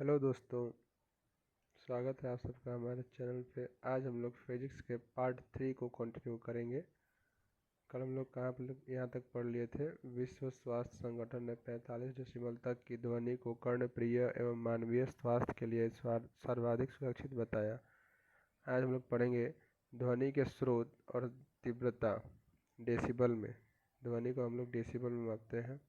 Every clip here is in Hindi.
हेलो दोस्तों, स्वागत है आप सबका हमारे चैनल पे। आज हम लोग फिजिक्स के पार्ट 3 को कंटिन्यू करेंगे। कल हम लोग कहाँ पर यहाँ तक पढ़ लिए थे। विश्व स्वास्थ्य संगठन ने 45 डेसिबल तक की ध्वनि को कर्णप्रिय एवं मानवीय स्वास्थ्य के लिए सर्वाधिक सुरक्षित बताया। आज हम लोग पढ़ेंगे ध्वनि के स्रोत और तीव्रता डेसिबल में। ध्वनि को हम लोग डेसिबल में मापते हैं।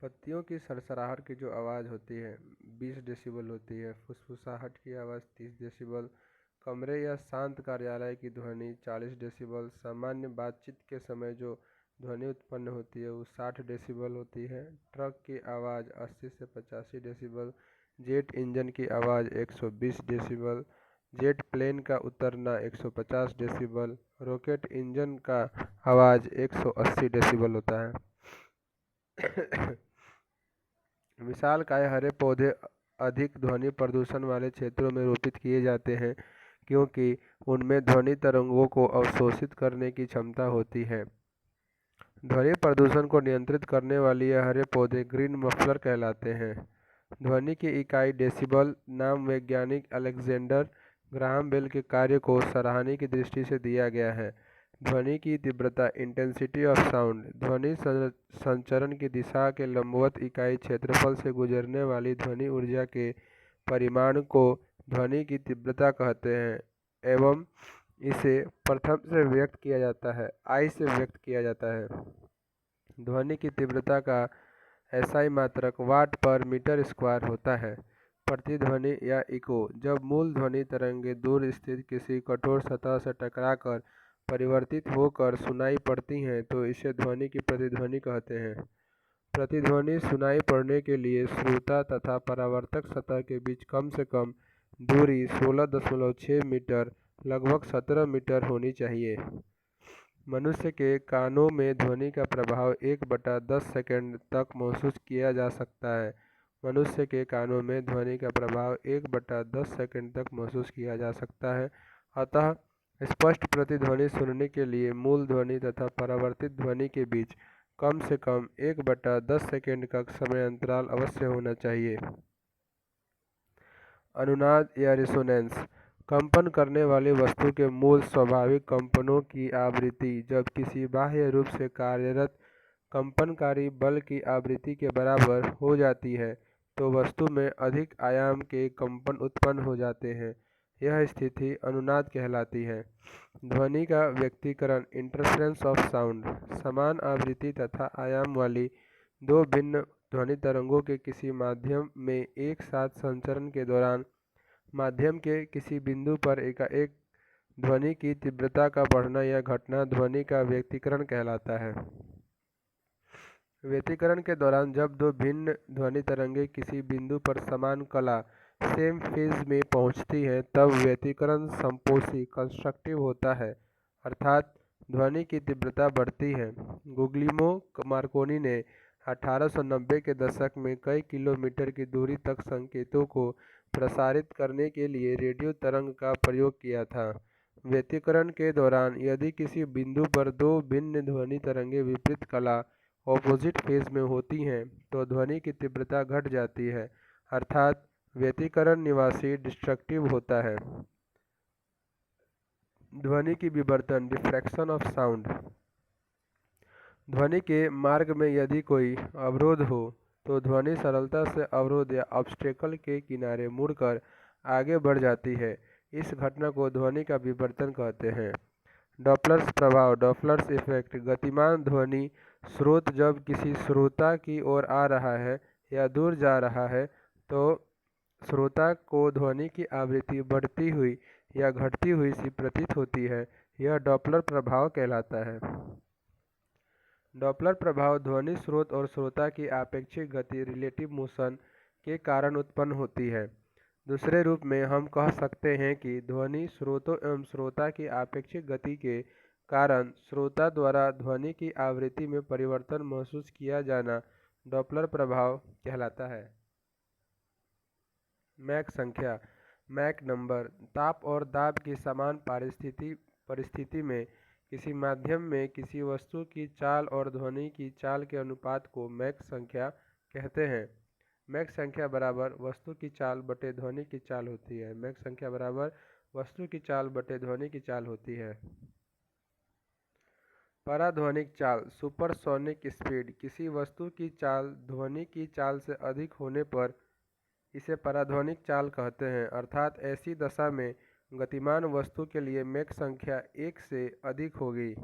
पत्तियों की सरसराहट की जो आवाज़ होती है 20 डेसिबल होती है। फुसफुसाहट की आवाज़ 30 डेसिबल। कमरे या शांत कार्यालय की ध्वनि 40 डेसिबल। सामान्य बातचीत के समय जो ध्वनि उत्पन्न होती है वो 60 डेसिबल होती है। ट्रक की आवाज़ 80 से 85 डेसिबल। जेट इंजन की आवाज़ 120 डेसिबल। जेट प्लेन का उतरना 150 डेसिबल। रॉकेट इंजन का आवाज़ 180 डेसिबल होता है। विशालकाय हरे पौधे अधिक ध्वनि प्रदूषण वाले क्षेत्रों में रोपित किए जाते हैं क्योंकि उनमें ध्वनि तरंगों को अवशोषित करने की क्षमता होती है। ध्वनि प्रदूषण को नियंत्रित करने वाले ये हरे पौधे ग्रीन मफलर कहलाते हैं। ध्वनि की इकाई डेसिबल नाम वैज्ञानिक अलेक्जेंडर ग्राहम बेल के कार्य को सराहने की दृष्टि से दिया गया है। ध्वनि की तीव्रता इंटेंसिटी ऑफ साउंड ध्वनि संचरण की दिशा के लंबवत इकाई क्षेत्रफल से गुजरने वाली ध्वनि ऊर्जा के परिमाण को ध्वनि की तीव्रता कहते हैं एवं इसे प्रथम से व्यक्त किया जाता है आई से व्यक्त किया जाता है। ध्वनि की तीव्रता का एसआई मात्रक वाट पर मीटर स्क्वायर होता है। प्रतिध्वनि या इको जब मूल ध्वनि तरंगें दूर स्थित किसी कठोर सतह से टकराकर परिवर्तित होकर सुनाई पड़ती हैं तो इसे ध्वनि की प्रतिध्वनि कहते हैं। प्रतिध्वनि सुनाई पड़ने के लिए श्रोता तथा परावर्तक सतह के बीच कम से कम दूरी 16.6 मीटर लगभग 17 मीटर होनी चाहिए। मनुष्य के कानों में ध्वनि का प्रभाव 1/10 सेकंड तक महसूस किया जा सकता है। मनुष्य के कानों में ध्वनि का प्रभाव 1/10 सेकंड तक महसूस किया जा सकता है। अतः स्पष्ट प्रतिध्वनि सुनने के लिए मूल ध्वनि तथा परावर्तित ध्वनि के बीच कम से कम 1/10 सेकंड का समय अंतराल अवश्य होना चाहिए। अनुनाद या रिसोनेंस कंपन करने वाली वस्तु के मूल स्वाभाविक कंपनों की आवृत्ति जब किसी बाह्य रूप से कार्यरत कंपनकारी बल की आवृत्ति के बराबर हो जाती है तो वस्तु में अधिक आयाम के कंपन उत्पन्न हो जाते हैं। यह स्थिति अनुनाद कहलाती है। ध्वनि का व्यक्तीकरण इंटरफेरेंस ऑफ साउंड समान आवृत्ति तथा आयाम वाली दो भिन्न ध्वनि तरंगों के किसी माध्यम में एक साथ संचरण के दौरान माध्यम के किसी बिंदु पर एकाएक ध्वनि की तीव्रता का बढ़ना या घटना ध्वनि का व्यक्तीकरण कहलाता है। व्यक्तीकरण के दौरान जब दो भिन्न ध्वनि तरंगें किसी बिंदु पर समान कला सेम फेज में पहुंचती हैं तब व्यक्तीकरण संपोषी कंस्ट्रक्टिव होता है अर्थात ध्वनि की तीव्रता बढ़ती है। गुग्लियमो मार्कोनी ने 1890 के दशक में कई किलोमीटर की दूरी तक संकेतों को प्रसारित करने के लिए रेडियो तरंग का प्रयोग किया था। व्यक्तीकरण के दौरान यदि किसी बिंदु पर दो भिन्न ध्वनि तरंगें विपरीत कला ऑपोजिट फेज में होती हैं तो ध्वनि की तीव्रता घट जाती है अर्थात व्यक्तीकरण निवासी डिस्ट्रक्टिव होता है। ध्वनि की विवर्तन डिफ्रैक्शन ऑफ साउंड ध्वनि के मार्ग में यदि कोई अवरोध हो तो ध्वनि सरलता से अवरोध या ऑब्स्टेकल के किनारे मुड़कर आगे बढ़ जाती है। इस घटना को ध्वनि का विवर्तन कहते हैं। डॉपलर्स प्रभाव डॉपलर्स इफेक्ट गतिमान ध्वनि स्रोत जब किसी श्रोता की ओर आ रहा है या दूर जा रहा है तो श्रोता को ध्वनि की आवृत्ति बढ़ती हुई या घटती हुई सी प्रतीत होती है। यह डॉपलर प्रभाव कहलाता है। डॉपलर प्रभाव ध्वनि स्रोत और श्रोता की आपेक्षिक गति रिलेटिव मोशन के कारण उत्पन्न होती है। दूसरे रूप में हम कह सकते हैं कि ध्वनि स्रोतों एवं श्रोता की आपेक्षिक गति के कारण श्रोता द्वारा ध्वनि की आवृत्ति में परिवर्तन महसूस किया जाना डॉपलर प्रभाव कहलाता है। मैक संख्या मैक नंबर ताप और दाब की समान परिस्थिति में किसी माध्यम में किसी वस्तु की चाल और ध्वनि की चाल के अनुपात को मैक संख्या कहते हैं। मैक संख्या बराबर वस्तु की चाल बटे ध्वनि की चाल होती है। मैक संख्या बराबर वस्तु की चाल बटे ध्वनि की चाल होती है। पराध्वनिक चाल सुपरसोनिक स्पीड। किसी वस्तु की चाल ध्वनि की चाल से अधिक होने पर इसे पराध्वनिक चाल कहते हैं, अर्थात ऐसी दशा में गतिमान वस्तु के लिए मैक संख्या 1 से अधिक होगी।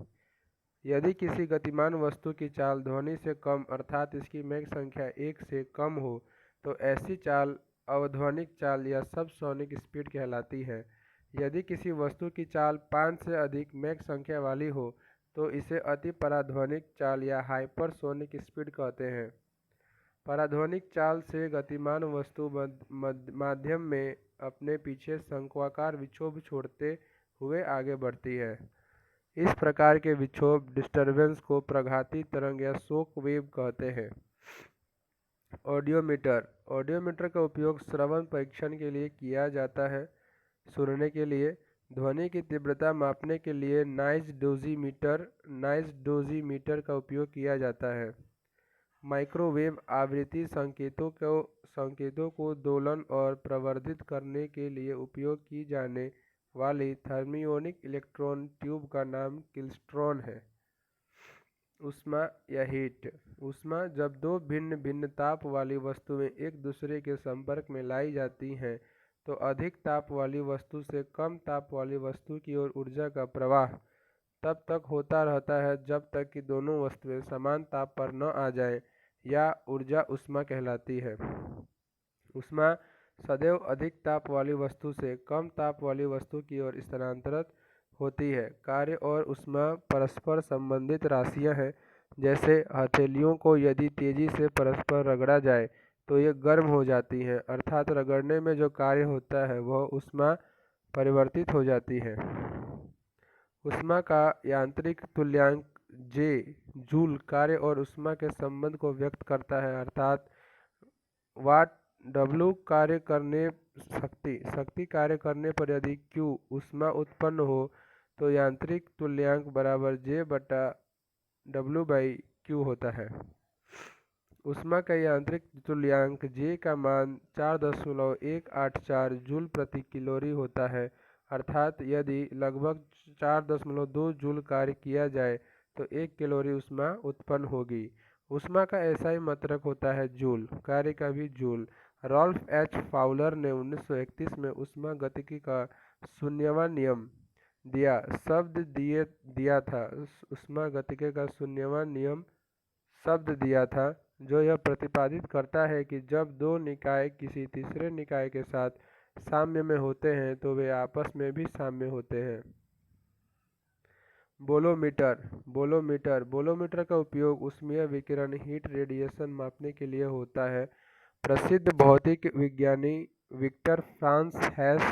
यदि किसी गतिमान वस्तु की चाल ध्वनि से कम अर्थात इसकी मैक संख्या 1 से कम हो तो ऐसी चाल अवध्वनिक चाल या सबसोनिक स्पीड कहलाती है। यदि किसी वस्तु की चाल 5 से अधिक मैक संख्या वाली हो तो इसे अति पराध्वनिक चाल या हाइपरसोनिक स्पीड कहते हैं। पराध्वनिक चाल से गतिमान वस्तु माध्यम में अपने पीछे शंक्वाकार विक्षोभ छोड़ते हुए आगे बढ़ती है। इस प्रकार के विक्षोभ डिस्टरबेंस को प्रघाती तरंग या शॉक वेव कहते हैं। ऑडियोमीटर। ऑडियोमीटर का उपयोग श्रवण परीक्षण के लिए किया जाता है। सुनने के लिए ध्वनि की तीव्रता मापने के लिए नॉइज डोजीमीटर का उपयोग किया जाता है। माइक्रोवेव आवृत्ति संकेतों को दोलन और प्रवर्धित करने के लिए उपयोग की जाने वाली थर्मियोनिक इलेक्ट्रॉन ट्यूब का नाम क्लिस्ट्रॉन है। ऊष्मा या हीट। ऊष्मा जब दो भिन्न भिन्न ताप वाली वस्तुएं एक दूसरे के संपर्क में लाई जाती हैं तो अधिक ताप वाली वस्तु से कम ताप वाली वस्तु की ओर ऊर्जा का प्रवाह तब तक होता रहता है जब तक कि दोनों वस्तुएं समान ताप पर न आ जाएं, या ऊर्जा ऊष्मा कहलाती है। ऊष्मा सदैव अधिक ताप वाली वस्तु से कम ताप वाली वस्तु की ओर स्थानांतरित होती है। कार्य और ऊष्मा परस्पर संबंधित राशियां हैं। जैसे हथेलियों को यदि तेजी से परस्पर रगड़ा जाए तो ये गर्म हो जाती हैं, अर्थात रगड़ने में जो कार्य होता है वह ऊष्मा परिवर्तित हो जाती है। ऊष्मा का यांत्रिक तुल्यांक J जूल कार्य और ऊष्मा के संबंध को व्यक्त करता है, अर्थात वाट W कार्य करने शक्ति कार्य करने पर यदि Q ऊष्मा उत्पन्न हो तो यांत्रिक तुल्यांक बराबर J बटा W/Q होता है। ऊष्मा का यांत्रिक तुल्यांक J का मान 4.184 जूल प्रति कैलोरी होता है, अर्थात यदि लगभग 4.2 जूल कार्य किया जाए तो 1 कैलोरी ऊष्मा उत्पन्न होगी। ऊष्मा का ऐसा ही मात्रक होता है जूल, कार्य का भी जूल। रॉल्फ एच फाउलर ने 1931 में ऊष्मा गतिकी का शून्यवां नियम दिया था। ऊष्मा गतिकी का शून्यवां नियम शब्द दिया था जो यह प्रतिपादित करता है कि जब दो निकाय किसी तीसरे निकाय के साथ साम्य में होते हैं तो वे आपस में भी साम्य होते हैं। बोलोमीटर का उपयोग ऊष्मीय विकिरण हीट रेडिएशन मापने के लिए होता है। प्रसिद्ध भौतिक विज्ञानी विक्टर फ्रांस हैस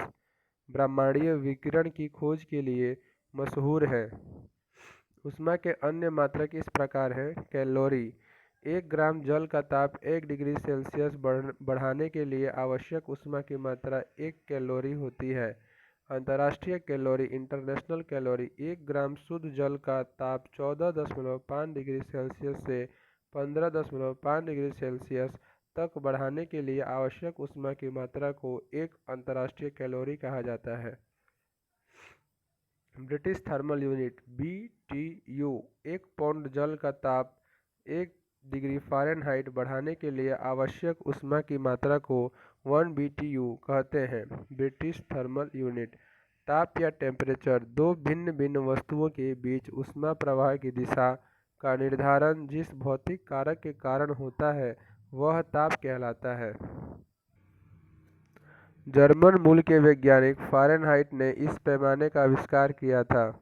ब्रह्मांडीय विकिरण की खोज के लिए मशहूर है। ऊष्मा के अन्य मात्रक इस प्रकार हैं। कैलोरी। 1 ग्राम जल का ताप 1 डिग्री सेल्सियस बढ़ाने के लिए आवश्यक ऊष्मा की मात्रा 1 कैलोरी होती है। अंतर्राष्ट्रीय कैलोरी इंटरनेशनल कैलोरी। 1 ग्राम शुद्ध जल का ताप 14.5 डिग्री सेल्सियस से 15.5 डिग्री सेल्सियस तक बढ़ाने के लिए आवश्यक ऊष्मा की मात्रा को एक अंतर्राष्ट्रीय कैलोरी कहा जाता है। British thermal unit BTU। 1 pound जल का ताप 1 डिग्री फ़ारेनहाइट बढ़ाने के लिए आवश्यक ऊष्मा की मात्रा को 1 BTU कहते हैं। British thermal unit. ताप या टेम्परेचर। दो भिन्न भिन्न वस्तुओं के बीच ऊष्मा प्रवाह की दिशा का निर्धारण जिस भौतिक कारक के कारण होता है वह ताप कहलाता है। जर्मन मूल के वैज्ञानिक फ़ारेनहाइट ने इस पैमाने का आविष्कार किया था।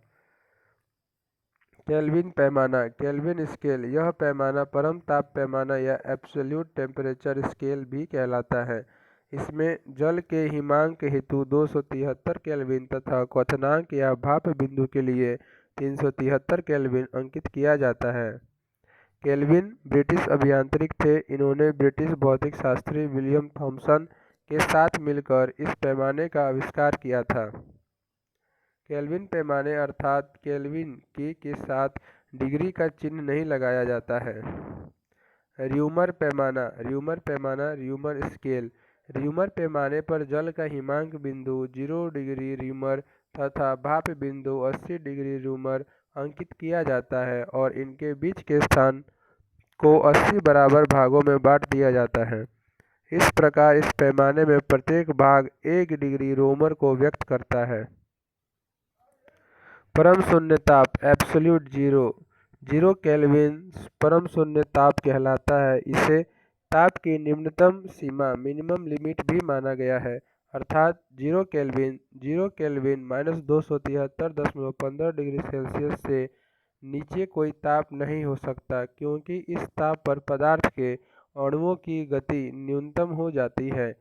केल्विन पैमाना, केल्विन स्केल। यह पैमाना परम ताप पैमाना या एब्सोल्यूट टेम्परेचर स्केल भी कहलाता है। इसमें जल के हिमांक हेतु 273 केल्विन तथा क्वथनांक या भाप बिंदु के लिए 373 केल्विन अंकित किया जाता है। केल्विन ब्रिटिश अभियांत्रिक थे। इन्होंने ब्रिटिश भौतिक शास्त्री विलियम थॉमसन के साथ मिलकर इस पैमाने का आविष्कार किया था। केल्विन पैमाने अर्थात केल्विन के साथ डिग्री का चिन्ह नहीं लगाया जाता है। र्यूमर पैमाना, र्यूमर स्केल। र्यूमर पैमाने पर जल का हिमांक बिंदु 0 डिग्री र्यूमर तथा भाप बिंदु 80 डिग्री र्यूमर अंकित किया जाता है और इनके बीच के स्थान को 80 बराबर भागों में बांट दिया जाता है। इस प्रकार इस पैमाने में प्रत्येक भाग 1 डिग्री र्यूमर को व्यक्त करता है। परम शून्य ताप एब्सोल्यूट जीरो केल्विन परम शून्य ताप कहलाता है। इसे ताप की निम्नतम सीमा मिनिमम लिमिट भी माना गया है, अर्थात 0 केल्विन -273.15 डिग्री सेल्सियस से नीचे कोई ताप नहीं हो सकता, क्योंकि इस ताप पर पदार्थ के अणुओं की गति न्यूनतम हो जाती है।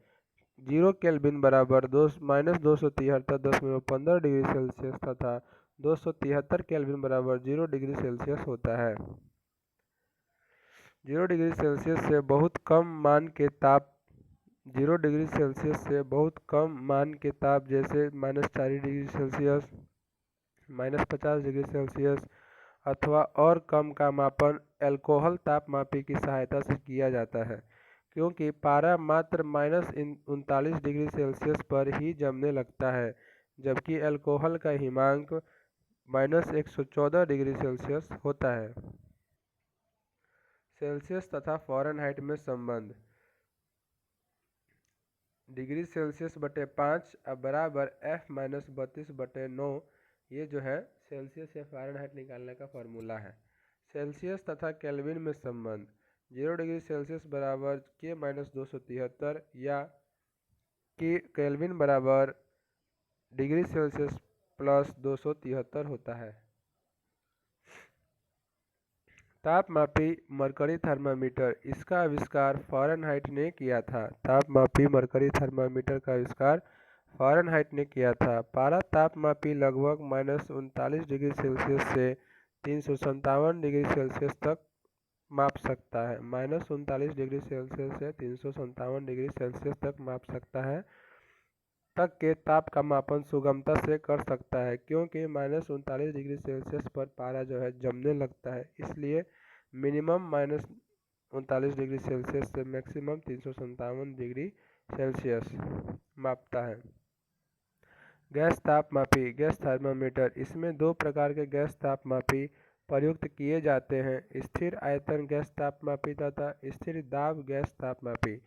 0 केल्विन बराबर -273.15 डिग्री सेल्सियस तथा 273 केल्विन बराबर 0 डिग्री सेल्सियस होता है। 0 डिग्री सेल्सियस से बहुत कम मान के ताप 0 डिग्री सेल्सियस से बहुत कम मान के ताप जैसे -40 डिग्री सेल्सियस, -50 डिग्री सेल्सियस अथवा और कम का मापन एल्कोहल तापमापी की सहायता से किया जाता है, क्योंकि पारा मात्र -39 डिग्री सेल्सियस पर ही जमने लगता है, जबकि एल्कोहल का हिमांक -114 डिग्री सेल्सियस होता है। सेल्सियस तथा फ़ारेनहाइट में संबंध। डिग्री सेल्सियस बटे 5 बराबर F-32/9। ये जो है सेल्सियस या फ़ारेनहाइट निकालने का फॉर्मूला है। सेल्सियस तथा केल्विन में संबंध। 0 डिग्री सेल्सियस बराबर K-273 या केल्विन बराबर डिग्री सेल्सियस प्लस 273 होता है। तापमापी मरकरी थर्मामीटर, इसका आविष्कार फ़ारेनहाइट ने किया था। तापमापी मरकरी थर्मामीटर का आविष्कार फ़ारेनहाइट ने किया था। पारा तापमापी लगभग -39 डिग्री सेल्सियस से 357 डिग्री सेल्सियस तक माप सकता है। -39 डिग्री सेल्सियस से 357 डिग्री सेल्सियस तक माप सकता है तक के ताप का मापन सुगमता से कर सकता है, क्योंकि -39 डिग्री सेल्सियस पर पारा जो है जमने लगता है। इसलिए मिनिमम -39 डिग्री सेल्सियस से मैक्सिमम 357 डिग्री सेल्सियस मापता है। गैस तापमापी, गैस थर्मामीटर। इसमें 2 प्रकार के गैस तापमापी प्रयुक्त किए जाते हैं, स्थिर आयतन गैस तापमापी तथा स्थिर दाब गैस तापमापी।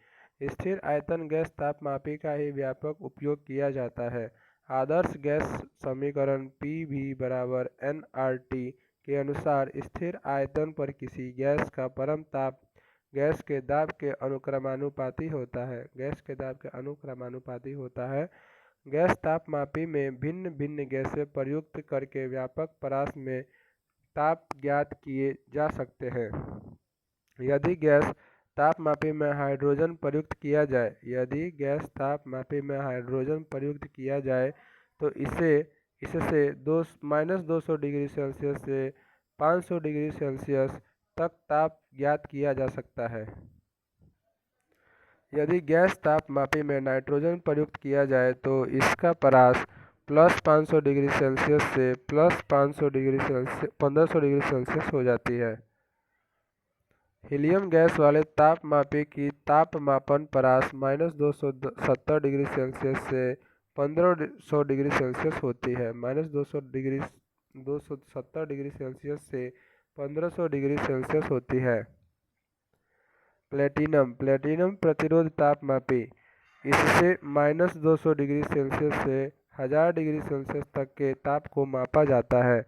स्थिर आयतन गैस तापमापी का ही व्यापक उपयोग किया जाता है। आदर्श गैस समीकरण PV बराबर nRT के अनुसार स्थिर आयतन पर किसी गैस का परम ताप गैस के दाब के अनुक्रमानुपाती होता है। गैस के दाब के अनुक्रमानुपाती होता है। गैस तापमापी में भिन्न भिन्न गैसें प्रयुक्त करके व्यापक परास में ताप ज्ञात किए जा सकते हैं। यदि गैस तापमापी में हाइड्रोजन प्रयुक्त किया जाए तो इससे -200 डिग्री सेल्सियस से 500 डिग्री सेल्सियस तक ताप ज्ञात किया जा सकता है। यदि गैस तापमापी में नाइट्रोजन प्रयुक्त किया जाए तो इसका परास +500 डिग्री सेल्सियस से +1500 डिग्री सेल्सियस हो जाती है। हीलियम गैस वाले तापमापी की तापमापन परास -270 डिग्री सेल्सियस से 1500 डिग्री सेल्सियस होती है। -270 डिग्री सेल्सियस से 1500 डिग्री सेल्सियस होती है। प्लेटिनम प्रतिरोध तापमापी। इससे -200 डिग्री सेल्सियस से 1000 डिग्री सेल्सियस तक के ताप को मापा जाता है।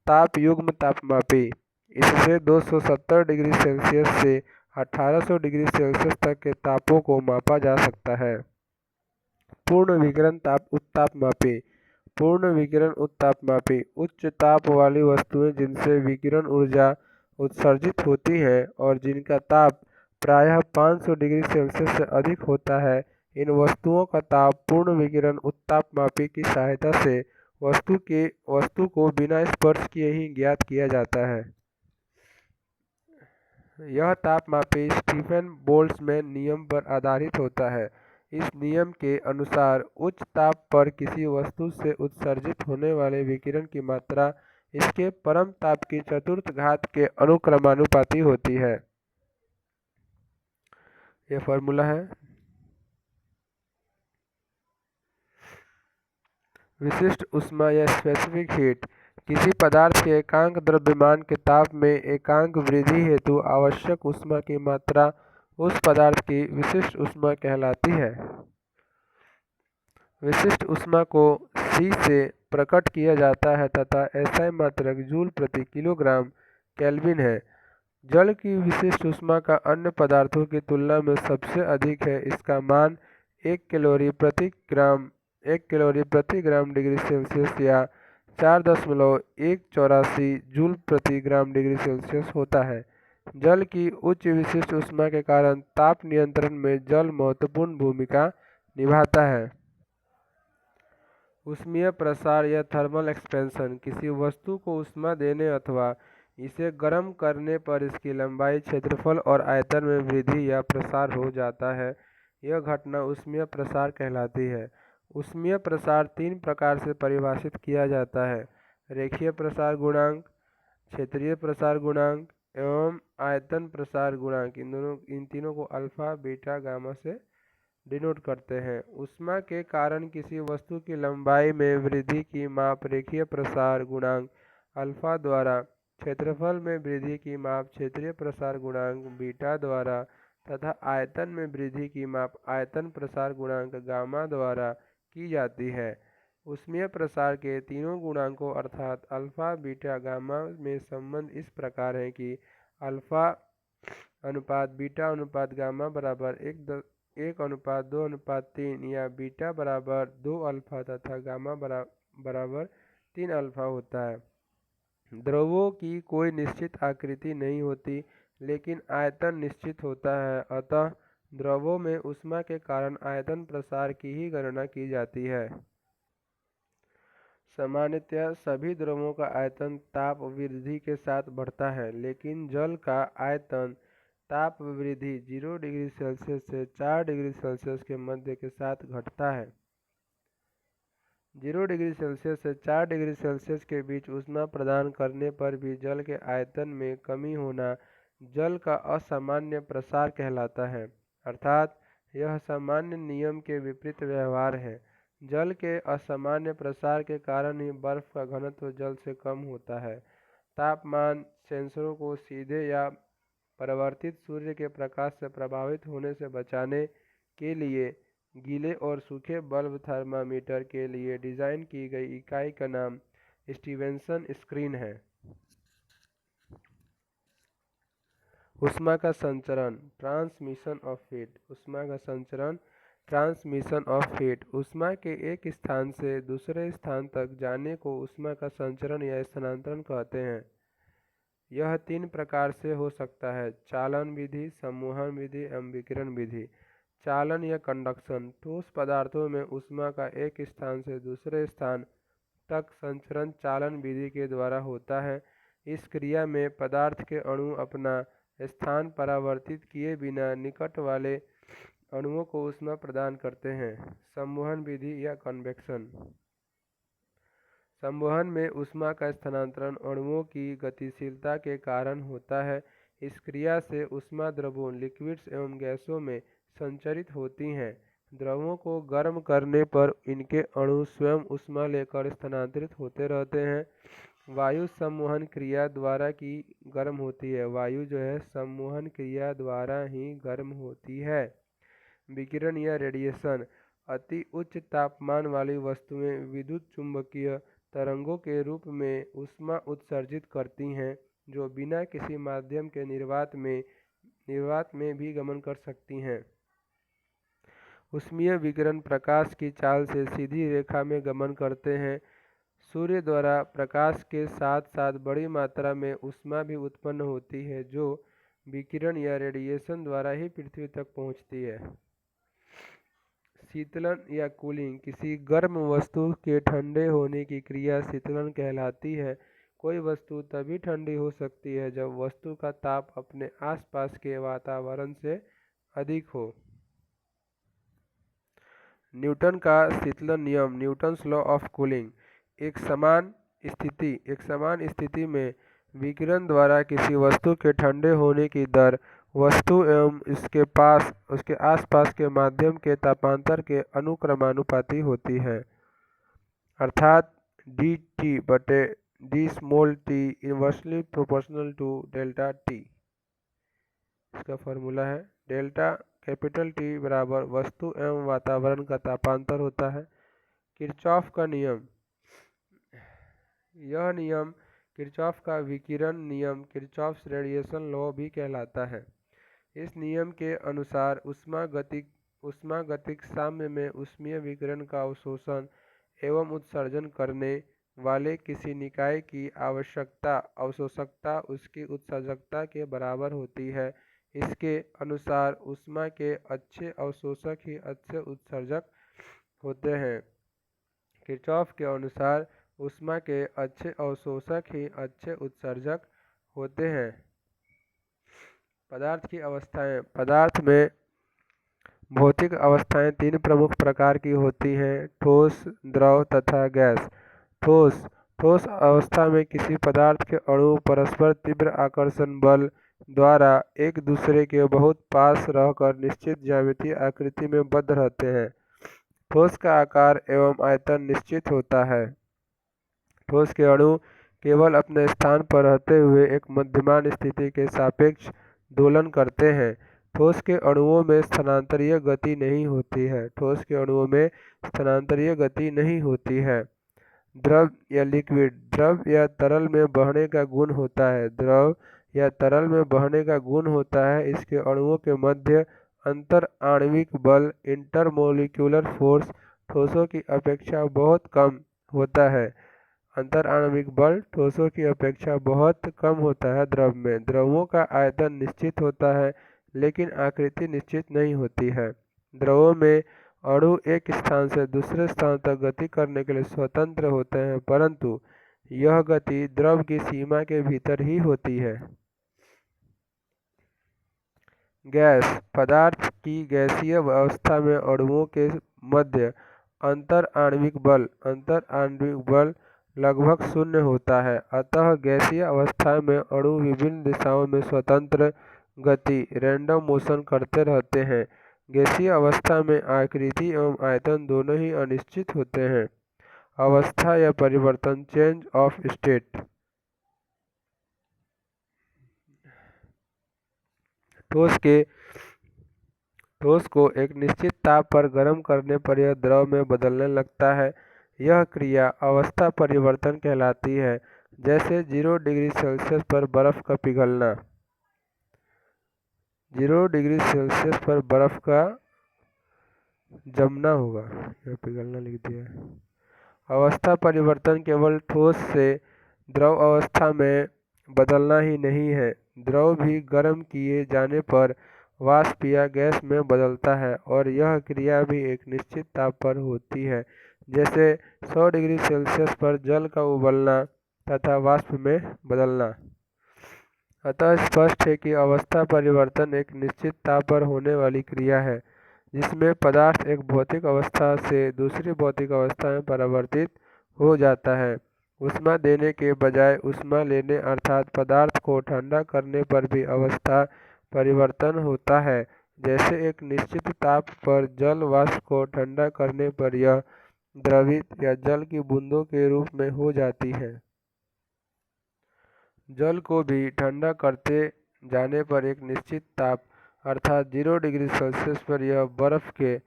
ताप युग्म तापमापी। इससे 270 डिग्री सेल्सियस से 1800 डिग्री सेल्सियस तक के तापों को मापा जा सकता है। पूर्ण विकिरण उत्तापमापी। पूर्ण विकिरण उत्तापमापी उच्च ताप वाली वस्तुएं जिनसे विकिरण ऊर्जा उत्सर्जित होती है और जिनका ताप प्रायः 500 डिग्री सेल्सियस से अधिक होता है, इन वस्तुओं का ताप पूर्ण विकिरण उत्तापमापी की सहायता से वस्तु को बिना स्पर्श किए ही ज्ञात किया जाता है। यह तापमापी स्टीफन बोल्ट्जमैन नियम पर आधारित होता है। इस नियम के अनुसार उच्च ताप पर किसी वस्तु से उत्सर्जित होने वाले विकिरण की मात्रा इसके परम ताप की चतुर्थ घात के अनुक्रमानुपाती होती है। यह फॉर्मूला है। विशिष्ट ऊष्मा या स्पेसिफिक हीट किसी पदार्थ के एकांक द्रव्यमान के ताप में एकांक वृद्धि हेतु आवश्यक ऊष्मा की मात्रा उस पदार्थ की विशिष्ट ऊष्मा कहलाती है। विशिष्ट ऊष्मा को C से प्रकट किया जाता है तथा SI मात्रक जूल प्रति किलोग्राम केल्विन है। जल की विशिष्ट ऊष्मा का अन्य पदार्थों की तुलना में सबसे अधिक है। इसका मान 1 कैलोरी प्रति ग्राम डिग्री सेल्सियस या 4.184 जूल प्रति ग्राम डिग्री सेल्सियस होता है। जल की उच्च विशिष्ट ऊष्मा के कारण ताप नियंत्रण में जल महत्वपूर्ण भूमिका निभाता है। ऊष्मीय प्रसार या थर्मल एक्सपेंशन किसी वस्तु को ऊष्मा देने अथवा इसे गर्म करने पर इसकी लंबाई, क्षेत्रफल और आयतन में वृद्धि या प्रसार हो जाता है। यह घटना ऊष्मीय प्रसार कहलाती है। ऊष्मीय प्रसार 3 प्रकार से परिभाषित किया जाता है: रेखीय प्रसार गुणांक, क्षेत्रीय प्रसार गुणांक एवं आयतन प्रसार गुणांक। इन तीनों को अल्फा, बीटा, गामा से डिनोट करते हैं। ऊष्मा के कारण किसी वस्तु की लंबाई में वृद्धि की माप रेखीय प्रसार गुणांक अल्फा द्वारा, क्षेत्रफल में वृद्धि की माप क्षेत्रीय प्रसार गुणांक बीटा द्वारा तथा आयतन में वृद्धि की माप आयतन प्रसार गुणांक गामा द्वारा की जाती है। ऊष्मीय प्रसार के तीनों गुणांकों अर्थात अल्फा, बीटा, गामा में संबंध इस प्रकार है कि अल्फा अनुपात बीटा अनुपात गामा बराबर 1:2:3 या बीटा बराबर 2 अल्फा तथा गामा बराबर 3 अल्फा होता है। द्रव्यों की कोई निश्चित आकृति नहीं होती, लेकिन आयतन निश्चित होता है। अतः द्रव्यों में ऊष्मा के कारण आयतन प्रसार की ही गणना की जाती है। सामान्यतया सभी द्रव्यों का आयतन ताप वृद्धि के साथ बढ़ता है, लेकिन जल का आयतन ताप वृद्धि 0 डिग्री सेल्सियस से 4 डिग्री सेल्सियस के मध्य के साथ घटता है। 0 डिग्री सेल्सियस से 4 डिग्री सेल्सियस के बीच ऊष्मा प्रदान करने पर भी जल के आयतन में कमी होना जल का असामान्य प्रसार कहलाता है, अर्थात यह सामान्य नियम के विपरीत व्यवहार है। जल के असामान्य प्रसार के कारण ही बर्फ का घनत्व जल से कम होता है। तापमान सेंसरों को सीधे या परावर्तित सूर्य के प्रकाश से प्रभावित होने से बचाने के लिए गीले और सूखे बल्ब थर्मामीटर के लिए डिज़ाइन की गई इकाई का नाम स्टीवेंसन स्क्रीन है। ऊष्मा का संचरण, ट्रांसमिशन ऑफ हीट। ऊष्मा का संचरण, ट्रांसमिशन ऑफ हीट। ऊष्मा के एक स्थान से दूसरे स्थान तक जाने को ऊष्मा का संचरण या स्थानांतरण कहते हैं। यह 3 प्रकार से हो सकता है: चालन विधि, सम्मोहन विधि एवं विकिरण विधि। चालन या कंडक्शन, ठोस पदार्थों में ऊष्मा का एक स्थान से दूसरे स्थान तक संचरण चालन विधि के द्वारा होता है। इस क्रिया में पदार्थ के अणु अपना स्थान परावर्तित किए बिना निकट वाले अणुओं को ऊष्मा प्रदान करते हैं। सम्मोहन विधि या कन्वेक्शन। संवहन में ऊष्मा का स्थानांतरण अणुओं की गतिशीलता के कारण होता है। इस क्रिया से ऊष्मा द्रवों, लिक्विड्स एवं गैसों में संचरित होती हैं। द्रवों को गर्म करने पर इनके अणु स्वयं ऊष्मा लेकर स्थानांतरित होते रहते हैं। वायु सम्मोहन क्रिया द्वारा की गर्म होती है। वायु जो है सम्मोहन क्रिया द्वारा ही गर्म होती है। विकिरण या रेडिएशन, अति उच्च तापमान वाली वस्तुएं विद्युत चुंबकीय तरंगों के रूप में ऊष्मा उत्सर्जित करती हैं, जो बिना किसी माध्यम के निर्वात में भी गमन कर सकती हैं। ऊष्मीय विकिरण प्रकाश की चाल से सीधी रेखा में गमन करते हैं। सूर्य द्वारा प्रकाश के साथ साथ बड़ी मात्रा में ऊष्मा भी उत्पन्न होती है, जो विकिरण या रेडिएशन द्वारा ही पृथ्वी तक पहुंचती है। शीतलन या कूलिंग, किसी गर्म वस्तु के ठंडे होने की क्रिया शीतलन कहलाती है। कोई वस्तु तभी ठंडी हो सकती है जब वस्तु का ताप अपने आसपास के वातावरण से अधिक हो। न्यूटन का शीतलन नियम, न्यूटन्स लॉ ऑफ कूलिंग। एक समान स्थिति में विकिरण द्वारा किसी वस्तु के ठंडे होने की दर वस्तु एवं उसके आसपास के माध्यम के तापांतर के अनुक्रमानुपाती होती है, अर्थात dT/d inversely proportional to delta T. इसका फॉर्मूला है डेल्टा T बराबर वस्तु एवं वातावरण का तापांतर होता है। किरचॉफ का नियम, यह नियम किरचॉफ का विकिरण नियम, किरचॉफ्स रेडिएशन लॉ भी कहलाता है। इस नियम के अनुसार ऊष्मागतिक साम्य में ऊष्मीय विकिरण का अवशोषण एवं उत्सर्जन करने वाले किसी निकाय की अवशोषकता उसकी उत्सर्जकता के बराबर होती है। इसके अनुसार ऊष्मा के अच्छे अवशोषक ही अच्छे उत्सर्जक होते हैं। किरचॉफ के अनुसार ऊष्मा के अच्छे अवशोषक ही अच्छे उत्सर्जक होते हैं। पदार्थ की अवस्थाएं। पदार्थ में भौतिक अवस्थाएं तीन प्रमुख प्रकार की होती हैं: ठोस, द्रव तथा गैस। ठोस अवस्था में किसी पदार्थ के अणु परस्पर तीव्र आकर्षण बल द्वारा एक दूसरे के बहुत पास रहकर निश्चित ज्यामितीय आकृति में बद्ध रहते हैं। ठोस का आकार एवं आयतन निश्चित होता है। ठोस के अणु केवल अपने स्थान पर रहते हुए एक मध्यमान स्थिति के सापेक्ष दोलन करते हैं। ठोस के अणुओं में स्थानांतरीय गति नहीं होती है। द्रव या लिक्विड। द्रव या तरल में बहने का गुण होता है। इसके अणुओं के मध्य अंतर आणविक बल इंटरमोलिक्यूलर फोर्स ठोसों की अपेक्षा बहुत कम होता है। द्रव में द्रवों का आयतन निश्चित होता है लेकिन आकृति निश्चित नहीं होती है। द्रवों में अणु एक स्थान से दूसरे स्थान तक गति करने के लिए स्वतंत्र होते हैं, परंतु यह गति द्रव की सीमा के भीतर ही होती है। गैस। पदार्थ की गैसीय अवस्था में अणुओं के मध्य अंतर आणविक बल लगभग शून्य होता है। अतः गैसीय अवस्था में अणु विभिन्न दिशाओं में स्वतंत्र गति रैंडम मोशन करते रहते हैं। गैसीय अवस्था में आकृति एवं आयतन दोनों ही अनिश्चित होते हैं। अवस्था या परिवर्तन, चेंज ऑफ स्टेट। ठोस को एक निश्चित ताप पर गर्म करने पर यह द्रव में बदलने लगता है। यह क्रिया अवस्था परिवर्तन कहलाती है, जैसे 0 डिग्री सेल्सियस पर बर्फ का पिघलना। 0 डिग्री सेल्सियस पर बर्फ का जमना होगा, यह पिघलना लिख दिया है। अवस्था परिवर्तन केवल ठोस से द्रव अवस्था में बदलना ही नहीं है, द्रव भी गर्म किए जाने पर वाष्प या गैस में बदलता है और यह क्रिया भी एक निश्चित ताप पर होती है, जैसे 100 डिग्री सेल्सियस पर जल का उबलना तथा वाष्प में बदलना। अतः स्पष्ट है कि अवस्था परिवर्तन एक निश्चित ताप पर होने वाली क्रिया है, जिसमें पदार्थ एक भौतिक अवस्था से दूसरी भौतिक अवस्था में परिवर्तित हो जाता है। ऊष्मा देने के बजाय ऊष्मा लेने अर्थात पदार्थ को ठंडा करने पर भी अवस्था परिवर्तन होता है। जैसे एक निश्चित ताप पर जल वाष्प को ठंडा करने पर यह द्रवित या जल की बूंदों के रूप में हो जाती है। जल को भी ठंडा करते जाने पर एक निश्चित ताप अर्थात 0 डिग्री सेल्सियस पर यह बर्फ के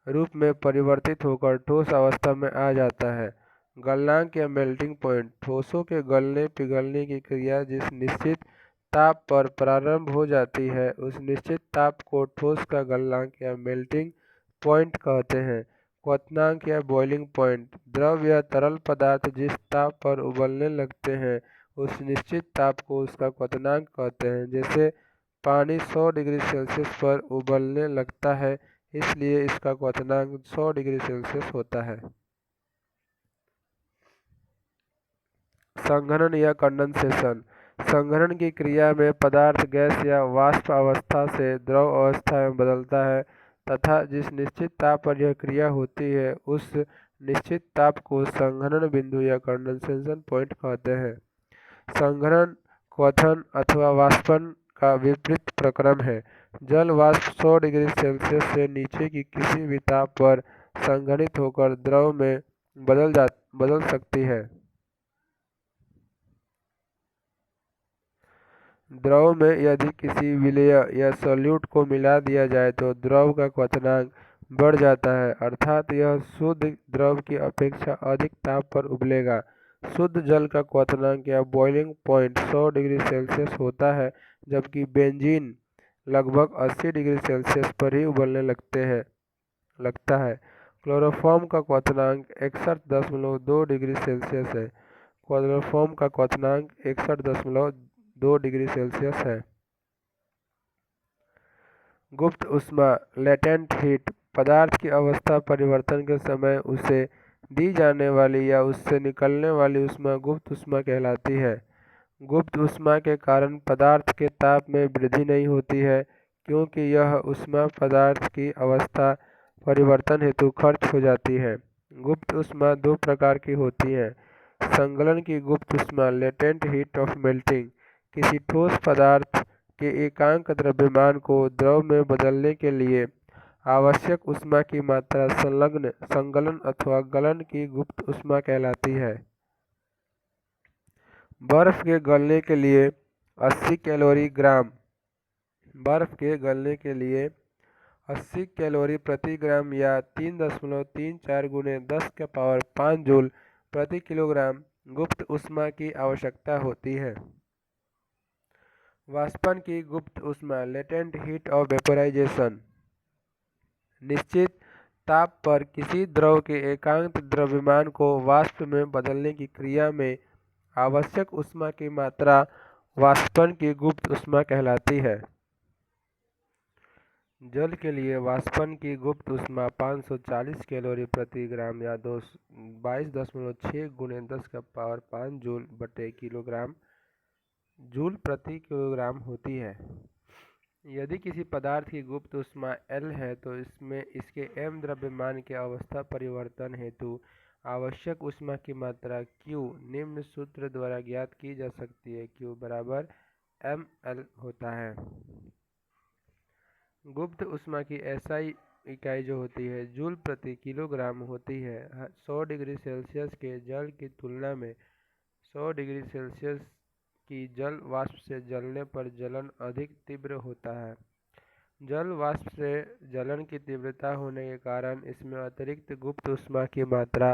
रूप में परिवर्तित होकर ठोस अवस्था में आ जाता है। गलनांक या मेल्टिंग पॉइंट। ठोसों के गलने पिघलने की क्रिया जिस निश्चित ताप पर प्रारंभ हो जाती है, उस निश्चित ताप को ठोस का गलनांक या मेल्टिंग पॉइंट कहते हैं। क्वथनांक या बॉइलिंग पॉइंट। द्रव या तरल पदार्थ जिस ताप पर उबलने लगते हैं, उस निश्चित ताप को उसका क्वथनांक कहते हैं। जैसे पानी 100 डिग्री सेल्सियस पर उबलने लगता है, इसलिए इसका क्वथनांक 100 डिग्री सेल्सियस होता है। संघनन या कंडेंसेशन। संघनन की क्रिया में पदार्थ गैस या वाष्प अवस्था से द्रव अवस्था में बदलता है तथा जिस निश्चित ताप पर यह क्रिया होती है उस निश्चित ताप को संघनन बिंदु या कंडेंसेशन पॉइंट कहते हैं। संघनन क्वथन अथवा वाष्पन का विपरीत प्रक्रम है। जल वाष्प 100 डिग्री सेल्सियस से नीचे की किसी भी ताप पर संघनित होकर द्रव में बदल सकती है। द्रव में यदि किसी विलेय या सॉल्यूट को मिला दिया जाए तो द्रव का क्वथनांक बढ़ जाता है, अर्थात यह शुद्ध द्रव की अपेक्षा अधिक ताप पर उबलेगा। शुद्ध जल का क्वथनांक या बॉइलिंग पॉइंट 100 डिग्री सेल्सियस होता है, जबकि बेंजीन लगभग 80 डिग्री सेल्सियस पर ही उबलने लगता है। क्लोरोफॉर्म का क्वथनांक 61.2 डिग्री सेल्सियस है। क्लोरोफॉर्म का क्वथनांक 61.2 डिग्री सेल्सियस है। गुप्त ऊष्मा लेटेंट हीट पदार्थ की अवस्था परिवर्तन के समय उसे दी जाने वाली या उससे निकलने वाली ऊष्मा गुप्त ऊष्मा कहलाती है। गुप्त ऊष्मा के कारण पदार्थ के ताप में वृद्धि नहीं होती है, क्योंकि यह ऊष्मा पदार्थ की अवस्था परिवर्तन हेतु खर्च हो जाती है। गुप्त ऊष्मा दो प्रकार की होती है। संगलन की गुप्त ऊष्मा लेटेंट हीट ऑफ मेल्टिंग किसी ठोस पदार्थ के एकांक द्रव्यमान को द्रव में बदलने के लिए आवश्यक ऊष्मा की मात्रा संगलन अथवा गलन की गुप्त ऊष्मा कहलाती है। बर्फ के गलने के लिए 80 कैलोरी ग्राम बर्फ के गलने के लिए 80 कैलोरी प्रति ग्राम या 3.34 गुणे 10⁵ जूल प्रति किलोग्राम गुप्त ऊष्मा की आवश्यकता होती है। वाष्पन की गुप्त ऊष्मा लेटेंट हीट ऑफ वेपोराइजेशन निश्चित ताप पर किसी द्रव के एकांक द्रव्यमान को वाष्प में बदलने की क्रिया में आवश्यक ऊष्मा की मात्रा वाष्पन की गुप्त ऊष्मा कहलाती है। जल के लिए वाष्पन की गुप्त ऊष्मा 540 कैलोरी प्रति ग्राम या 22.6 गुणे 10⁵ जूल बटे किलोग्राम जूल प्रति किलोग्राम होती है। यदि किसी पदार्थ की गुप्त ऊष्मा L है तो इसमें इसके m द्रव्यमान के अवस्था परिवर्तन हेतु आवश्यक ऊष्मा की मात्रा Q निम्न सूत्र द्वारा ज्ञात की जा सकती है। Q बराबर mL होता है। गुप्त ऊष्मा की SI इकाई जो होती है जूल प्रति किलोग्राम होती है। 100 डिग्री सेल्सियस के जल की तुलना में 100 डिग्री सेल्सियस की जल वाष्प से जलने पर जलन अधिक तीव्र होता है। जल वाष्प से जलन की तीव्रता होने के कारण इसमें अतिरिक्त गुप्त ऊष्मा की मात्रा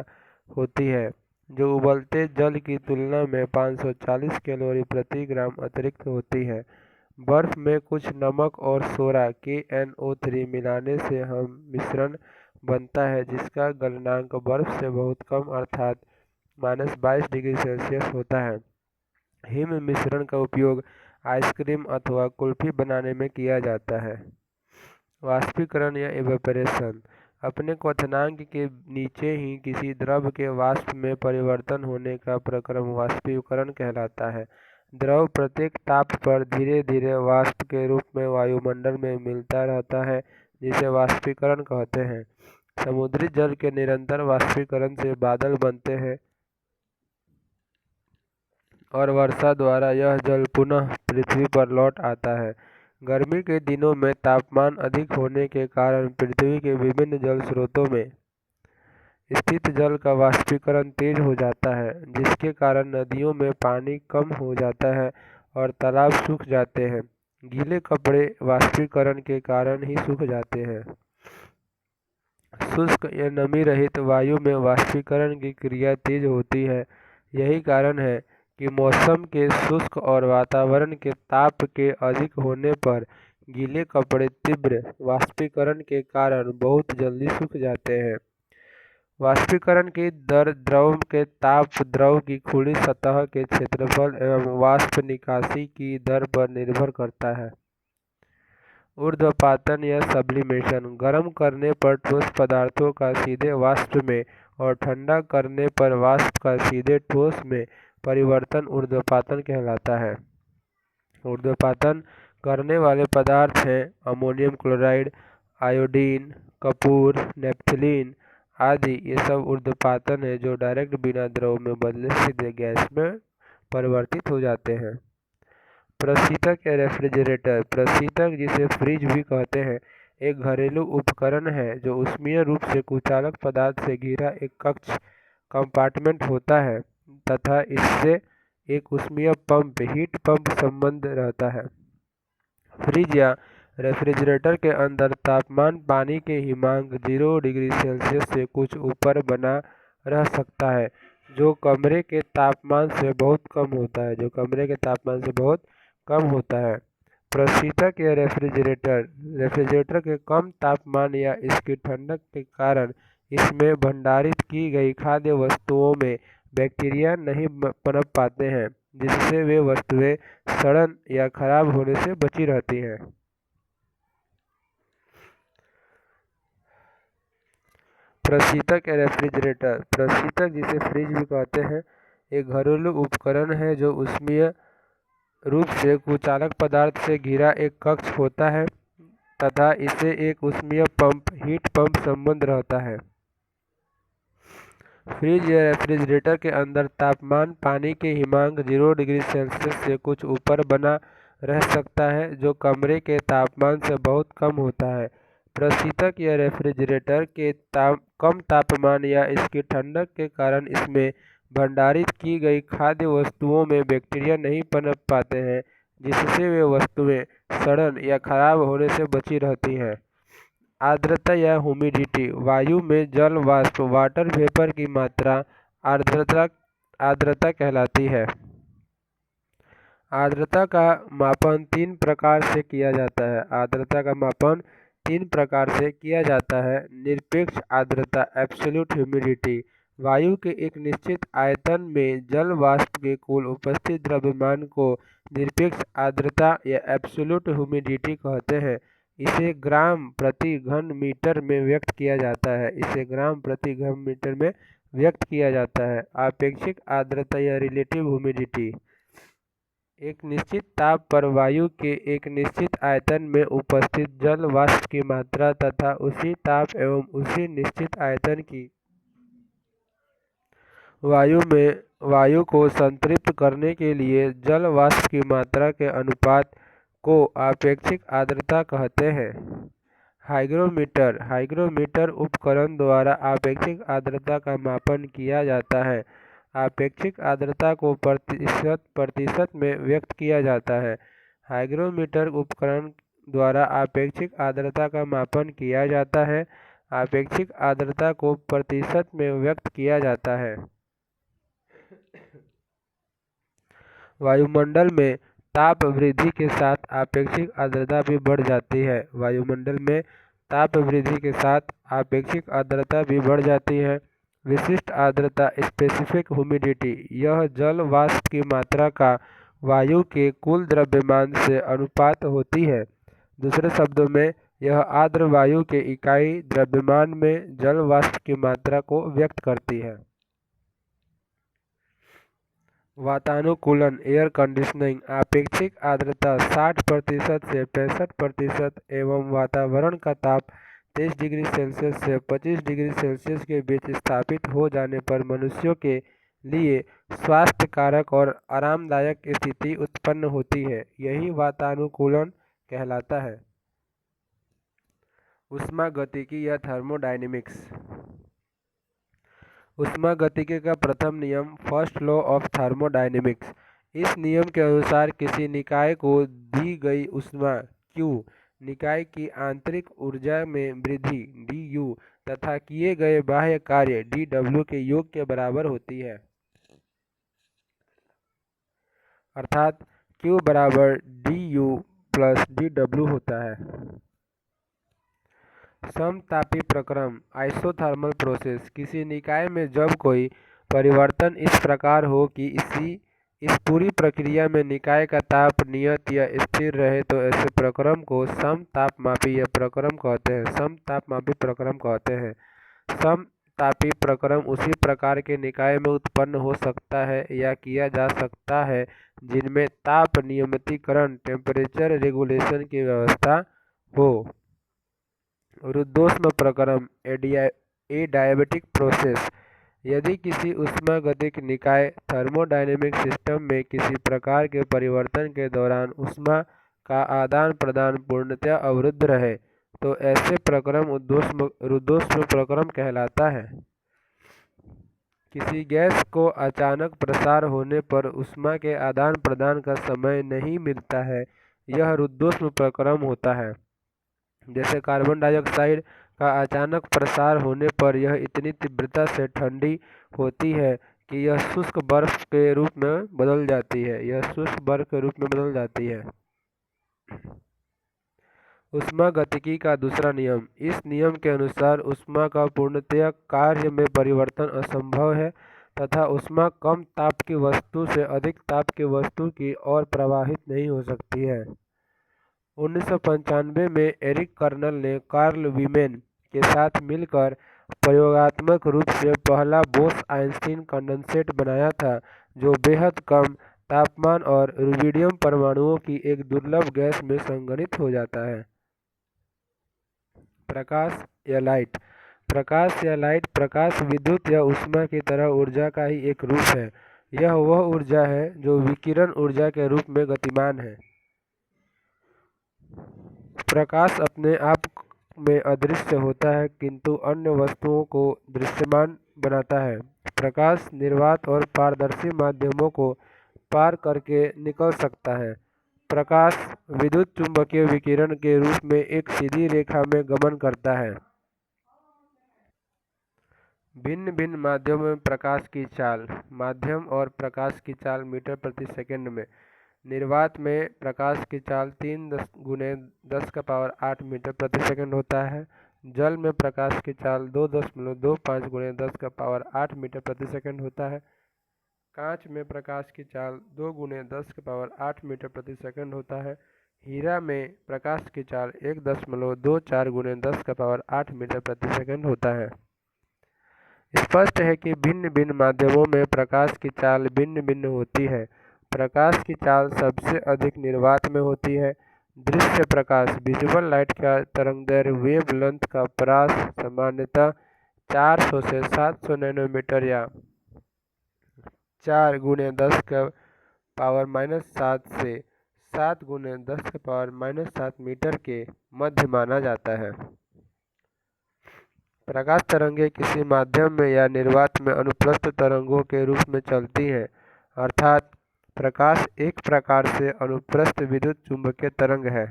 होती है, जो उबलते जल की तुलना में 540 कैलोरी प्रति ग्राम अतिरिक्त होती है। बर्फ में कुछ नमक और सोडा KNO3 मिलाने से हम मिश्रण बनता है, जिसका गलनांक बर्फ से बहुत कम अर्थात -22 डिग्री सेल्सियस होता है। हिम मिश्रण का उपयोग आइसक्रीम अथवा कुल्फी बनाने में किया जाता है। वाष्पीकरण या इवेपोरेशन अपने क्वथनांक के नीचे ही किसी द्रव के वाष्प में परिवर्तन होने का प्रक्रम वाष्पीकरण कहलाता है। द्रव प्रत्येक ताप पर धीरे धीरे वाष्प के रूप में वायुमंडल में मिलता रहता है, जिसे वाष्पीकरण कहते हैं। समुद्री जल के निरंतर वाष्पीकरण से बादल बनते हैं और वर्षा द्वारा यह जल पुनः पृथ्वी पर लौट आता है। गर्मी के दिनों में तापमान अधिक होने के कारण पृथ्वी के विभिन्न जल स्रोतों में स्थित जल का वाष्पीकरण तेज हो जाता है, जिसके कारण नदियों में पानी कम हो जाता है और तालाब सूख जाते हैं। गीले कपड़े वाष्पीकरण के कारण ही सूख जाते हैं। शुष्क या नमी रहित वायु में वाष्पीकरण की क्रिया तेज होती है। यही कारण है कि मौसम के शुष्क और वातावरण के ताप के अधिक होने पर गीले कपड़े तीव्र वाष्पीकरण के कारण बहुत जल्दी सूख जाते हैं। वाष्पीकरण की दर द्रव के ताप, द्रव की खुली सतह के क्षेत्रफल एवं वाष्प निकासी की दर पर निर्भर करता है। ऊर्ध्वपातन या सब्लिमेशन गर्म करने पर ठोस पदार्थों का सीधे वाष्प में और ठंडा करने पर वाष्प का सीधे ठोस में परिवर्तन ऊर्ध्वपातन कहलाता है। ऊर्ध्वपातन करने वाले पदार्थ हैं अमोनियम क्लोराइड, आयोडीन, कपूर, नेपथलीन आदि ये सब ऊर्ध्वपातन है जो डायरेक्ट बिना द्रव में बदले सीधे गैस में परिवर्तित हो जाते हैं। प्रशीतक या रेफ्रिजरेटर। प्रशीतक, जिसे फ्रिज भी कहते हैं, एक घरेलू उपकरण है जो ऊष्मीय रूप से कुचालक पदार्थ से घिरा एक कक्ष कंपार्टमेंट होता है तथा इससे एक ऊष्मीय पंप हीट पंप संबंध रहता है। फ्रिज या रेफ्रिजरेटर के अंदर तापमान पानी के हिमांक 0 डिग्री सेल्सियस से कुछ ऊपर बना रह सकता है, जो कमरे के तापमान से बहुत कम होता है। प्रशीतक या रेफ्रिजरेटर के कम तापमान या इसकी ठंडक के कारण इसमें भंडारित की गई खाद्य वस्तुओं में बैक्टीरिया नहीं पनप पाते हैं, जिससे वे वस्तुएं सड़न या खराब होने से बची रहती हैं। प्रशीतक या रेफ्रिजरेटर। प्रशीतक, जिसे फ्रिज भी कहते हैं, एक घरेलू उपकरण है जो ऊष्मीय रूप से कुचालक पदार्थ से घिरा एक कक्ष होता है तथा इससे एक ऊष्मीय पंप हीट पंप संबंध रहता है। फ्रिज या रेफ्रिजरेटर के अंदर तापमान पानी के हिमांक 0 डिग्री सेल्सियस से कुछ ऊपर बना रह सकता है, जो कमरे के तापमान से बहुत कम होता है। प्रशीतक या रेफ्रिजरेटर के कम तापमान या इसकी ठंडक के कारण इसमें भंडारित की गई खाद्य वस्तुओं में बैक्टीरिया नहीं पनप पाते हैं, जिससे वे वस्तुएं सड़न या खराब होने से बची रहती हैं। आर्द्रता या ह्यूमिडिटी। वायु में जल वाष्प वाटर वेपर की मात्रा आर्द्रता कहलाती है। आर्द्रता का मापन तीन प्रकार से किया जाता है। आर्द्रता का मापन तीन प्रकार से किया जाता है। निरपेक्ष आर्द्रता एब्सोल्यूट ह्यूमिडिटी। वायु के एक निश्चित आयतन में जल वाष्प के कुल उपस्थित द्रव्यमान को निरपेक्ष आर्द्रता या एब्सोल्यूट ह्यूमिडिटी कहते हैं। इसे ग्राम प्रति घन मीटर में व्यक्त किया जाता है। आपेक्षिक आर्द्रता या रिलेटिव ह्यूमिडिटी। एक निश्चित ताप पर वायु के एक निश्चित आयतन में उपस्थित जल वाष्प की मात्रा तथा उसी ताप एवं उसी निश्चित आयतन की वायु को संतृप्त करने के लिए जल वाष्प की मात्रा के अनुपात को आपेक्षिक आर्द्रता कहते हैं। हाइग्रोमीटर उपकरण द्वारा आपेक्षिक आर्द्रता का मापन किया जाता है। आपेक्षिक आर्द्रता को प्रतिशत में व्यक्त किया जाता है। हाइग्रोमीटर उपकरण द्वारा आपेक्षिक आर्द्रता का मापन किया जाता है। आपेक्षिक आर्द्रता को प्रतिशत में व्यक्त किया जाता है। वायुमंडल में ताप वृद्धि के साथ आपेक्षिक आर्द्रता भी बढ़ जाती है। वायुमंडल में ताप वृद्धि के साथ आपेक्षिक आर्द्रता भी बढ़ जाती है। विशिष्ट आर्द्रता स्पेसिफिक ह्यूमिडिटी। यह जल वाष्प की मात्रा का वायु के कुल द्रव्यमान से अनुपात होती है। दूसरे शब्दों में, यह आर्द्र वायु के इकाई द्रव्यमान में जल वाष्प की मात्रा को व्यक्त करती है। वातानुकूलन एयर कंडीशनिंग। आपेक्षिक आर्द्रता 60% से 65% एवं वातावरण का ताप 23 डिग्री सेल्सियस से 25 डिग्री सेल्सियस के बीच स्थापित हो जाने पर मनुष्यों के लिए स्वास्थ्य कारक और आरामदायक स्थिति उत्पन्न होती है। यही वातानुकूलन कहलाता है। ऊष्मागतिकी या थर्मोडायनेमिक्स। ऊष्मागतिकी का प्रथम नियम फर्स्ट लॉ ऑफ थर्मोडायनेमिक्स। इस नियम के अनुसार किसी निकाय को दी गई ऊष्मा Q निकाय की आंतरिक ऊर्जा में वृद्धि dU तथा किए गए बाह्य कार्य dW के योग के बराबर होती है। अर्थात Q बराबर dU प्लस dW होता है। समतापी प्रक्रम आइसोथर्मल प्रोसेस। किसी निकाय में जब कोई परिवर्तन इस प्रकार हो कि इस पूरी प्रक्रिया में निकाय का ताप नियत या स्थिर रहे तो ऐसे प्रक्रम को समतापमापी प्रक्रम कहते हैं। समतापी प्रक्रम उसी प्रकार के निकाय में उत्पन्न हो सकता है या किया जा सकता है जिनमें ताप नियमितीकरण टेम्परेचर रेगुलेशन की व्यवस्था हो। रुद्धोष्म प्रक्रम एडियाबैटिक प्रोसेस। यदि किसी ऊष्मागतिक निकाय थर्मोडायनेमिक सिस्टम में किसी प्रकार के परिवर्तन के दौरान ऊष्मा का आदान प्रदान पूर्णतया अवरुद्ध रहे तो ऐसे प्रक्रम रुद्धोष्म प्रक्रम कहलाता है। किसी गैस को अचानक प्रसार होने पर ऊष्मा के आदान प्रदान का समय नहीं मिलता है, यह रुद्धोष्म प्रक्रम होता है। जैसे कार्बन डाइऑक्साइड का अचानक प्रसार होने पर यह इतनी तीव्रता से ठंडी होती है कि यह शुष्क बर्फ के रूप में बदल जाती है। ऊष्मागतिकी का दूसरा नियम। इस नियम के अनुसार ऊष्मा का पूर्णतया कार्य में परिवर्तन असंभव है तथा ऊष्मा कम ताप की वस्तु से अधिक ताप की वस्तु की ओर प्रवाहित नहीं हो सकती है। 1995 में एरिक कर्नल ने कार्ल वीमेन के साथ मिलकर प्रयोगात्मक रूप से पहला बोस-आइंस्टीन कंडेंसेट बनाया था, जो बेहद कम तापमान और रुबिडियम परमाणुओं की एक दुर्लभ गैस में संघनित हो जाता है। प्रकाश या लाइट। प्रकाश या लाइट प्रकाश विद्युत या ऊष्मा की तरह ऊर्जा का ही एक रूप है। यह वह ऊर्जा है जो विकिरण ऊर्जा के रूप में गतिमान है। प्रकाश अपने आप में अदृश्य होता है किंतु अन्य वस्तुओं को दृश्यमान बनाता है। प्रकाश निर्वात और पारदर्शी माध्यमों को पार करके निकल सकता है। प्रकाश विद्युत चुंबकीय विकिरण के रूप में एक सीधी रेखा में गमन करता है। भिन्न भिन्न माध्यमों में प्रकाश की चाल। माध्यम और प्रकाश की चाल मीटर प्रति सेकंड में। निर्वात में प्रकाश की चाल 3 × 10⁸ मीटर प्रति सेकंड होता है। जल में प्रकाश की चाल 2.25 × 10⁸ मीटर प्रति सेकंड होता है। कांच में प्रकाश की चाल 2 × 10⁸ मीटर प्रति सेकंड होता है। हीरा में प्रकाश की चाल 1.24 × 10⁸ मीटर प्रति सेकंड होता है। स्पष्ट है कि भिन्न भिन्न माध्यमों में प्रकाश की चाल भिन्न भिन्न होती है। प्रकाश की चाल सबसे अधिक निर्वात में होती है। दृश्य प्रकाश विजुअल लाइट का तरंगदैर्घ्य वेवलेंथ का परास सामान्यतः 400 से 700 नैनोमीटर या 4 × 10⁻⁷ से 7 × 10⁻⁷ मीटर के मध्य माना जाता है। प्रकाश तरंगें किसी माध्यम में या निर्वात में अनुप्रस्थ तरंगों के रूप में चलती हैं, अर्थात प्रकाश एक प्रकार से अनुप्रस्थ विद्युत चुम्बकीय तरंग है।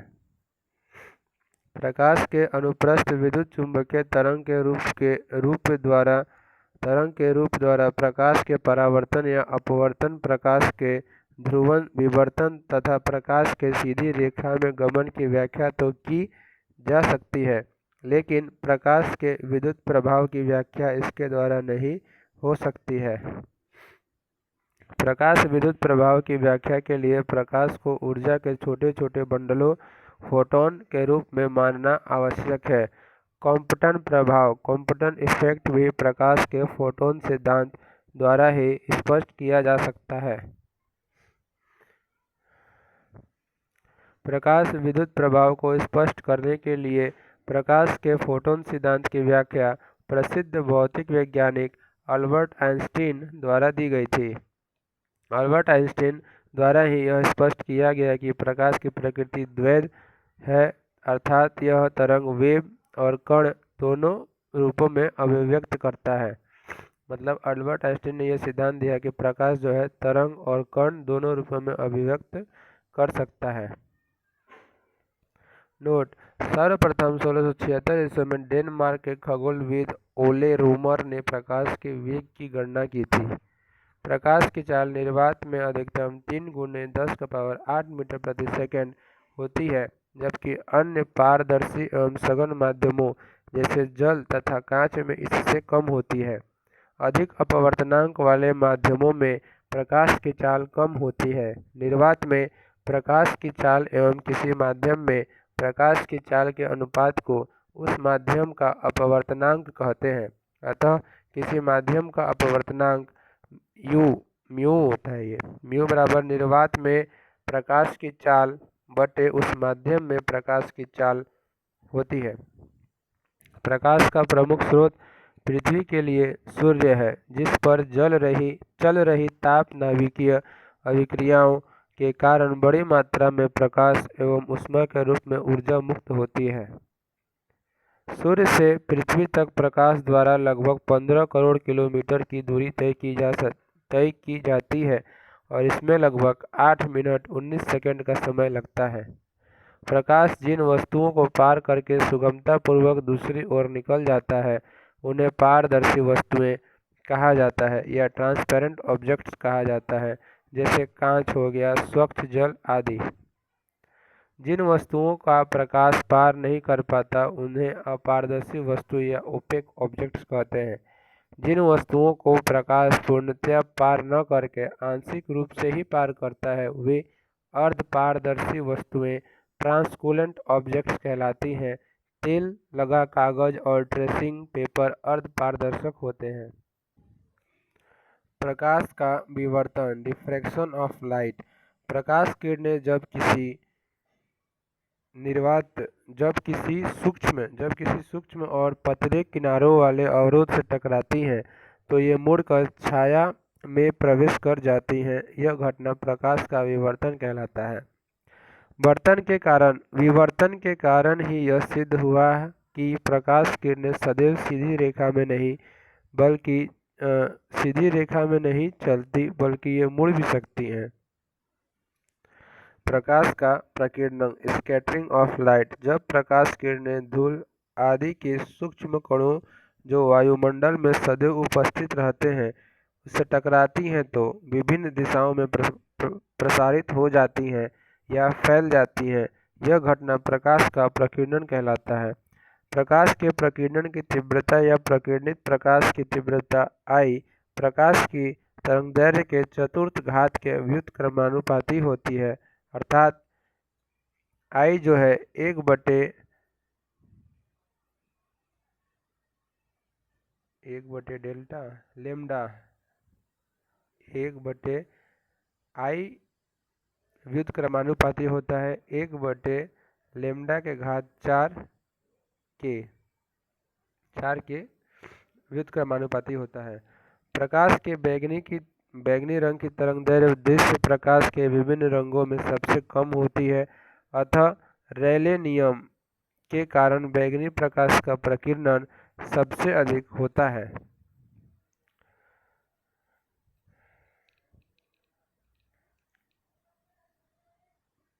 प्रकाश के अनुप्रस्थ विद्युत चुम्बकीय तरंग के रूप द्वारा प्रकाश के परावर्तन या अपवर्तन, प्रकाश के ध्रुवण विवर्तन तथा प्रकाश के सीधी रेखा में गमन की व्याख्या तो की जा सकती है, लेकिन प्रकाश के विद्युत प्रभाव की व्याख्या इसके द्वारा नहीं हो सकती है। प्रकाश विद्युत प्रभाव की व्याख्या के लिए प्रकाश को ऊर्जा के छोटे छोटे बंडलों फोटॉन के रूप में मानना आवश्यक है। कॉम्पटन प्रभाव कॉम्पटन इफेक्ट भी प्रकाश के फोटॉन सिद्धांत द्वारा ही स्पष्ट किया जा सकता है। प्रकाश विद्युत प्रभाव को स्पष्ट करने के लिए प्रकाश के फोटॉन सिद्धांत की व्याख्या प्रसिद्ध भौतिक वैज्ञानिक अल्बर्ट आइंस्टीन द्वारा दी गई थी। अल्बर्ट आइंस्टीन द्वारा ही यह स्पष्ट किया गया कि प्रकाश की प्रकृति द्वैध है, अर्थात यह तरंग वेव और कण दोनों रूपों में अभिव्यक्त करता है। मतलब अल्बर्ट आइंस्टीन ने यह सिद्धांत दिया कि प्रकाश जो है तरंग और कण दोनों रूपों में अभिव्यक्त कर सकता है। नोट: सर्वप्रथम 1676 ईस्वी में डेनमार्क के खगोलविद ओले रूमर ने प्रकाश के वेग की गणना की थी। प्रकाश की चाल निर्वात में अधिकतम 3 × 10⁸ मीटर प्रति सेकंड होती है, जबकि अन्य पारदर्शी एवं सघन माध्यमों जैसे जल तथा कांच में इससे कम होती है। अधिक अपवर्तनांक वाले माध्यमों में प्रकाश की चाल कम होती है। निर्वात में प्रकाश की चाल एवं किसी माध्यम में प्रकाश की चाल के अनुपात को उस माध्यम का अपवर्तनांक कहते हैं। अतः किसी माध्यम का अपवर्तनांक म्यू होता है। ये म्यू बराबर निर्वात में प्रकाश की चाल बटे उस माध्यम में प्रकाश की चाल होती है। प्रकाश का प्रमुख स्रोत पृथ्वी के लिए सूर्य है, जिस पर चल रही ताप नाभिकीय अभिक्रियाओं के कारण बड़ी मात्रा में प्रकाश एवं ऊष्मा के रूप में ऊर्जा मुक्त होती है। सूर्य से पृथ्वी तक प्रकाश द्वारा लगभग 15 करोड़ किलोमीटर की दूरी तय की जाती है और इसमें लगभग 8 मिनट 19 सेकंड का समय लगता है। प्रकाश जिन वस्तुओं को पार करके सुगमतापूर्वक दूसरी ओर निकल जाता है उन्हें पारदर्शी वस्तुएं कहा जाता है या ट्रांसपेरेंट ऑब्जेक्ट्स कहा जाता है, जैसे कांच हो गया, स्वच्छ जल आदि। जिन वस्तुओं का प्रकाश पार नहीं कर पाता उन्हें अपारदर्शी वस्तु या ओपेक ऑब्जेक्ट्स कहते हैं। जिन वस्तुओं को प्रकाश पूर्णतया पार न करके आंशिक रूप से ही पार करता है वे अर्धपारदर्शी वस्तुएं ट्रांसकुलेंट ऑब्जेक्ट्स कहलाती हैं। तेल लगा कागज और ट्रेसिंग पेपर अर्धपारदर्शक होते हैं। प्रकाश का विवर्तन, डिफ्रैक्शन ऑफ लाइट। प्रकाश किरणें जब किसी सूक्ष्म और पतले किनारों वाले अवरोध से टकराती हैं तो ये मुड़कर छाया में प्रवेश कर जाती हैं। यह घटना प्रकाश का विवर्तन कहलाता है। विवर्तन के कारण ही यह सिद्ध हुआ कि प्रकाश किरणें सदैव सीधी रेखा में नहीं चलती बल्कि ये मुड़ भी सकती हैं। प्रकाश का प्रकीर्णन, स्कैटरिंग ऑफ लाइट। जब प्रकाश किरणें धूल आदि के सूक्ष्म कणों जो वायुमंडल में सदैव उपस्थित रहते हैं उससे टकराती हैं तो विभिन्न दिशाओं में प्रसारित हो जाती हैं या फैल जाती हैं। यह घटना प्रकाश का प्रकीर्णन कहलाता है। प्रकाश के प्रकीर्णन की तीव्रता या प्रकीर्णित प्रकाश की तीव्रता I प्रकाश की तरंगदैर्घ्य के चतुर्थ घात के व्युत्क्रमानुपाती होती है, अर्थात I जो है 1/λ व्युत्क्रमानुपाती होता है 1/λ के घात 4 के व्युत्क्रमानुपाती होता है। प्रकाश के बैगनी रंग की तरंगदैर्घ्य दृश्य प्रकाश के विभिन्न रंगों में सबसे कम होती है, अतः रेले नियम के कारण बैगनी प्रकाश का प्रकीर्णन सबसे अधिक होता है।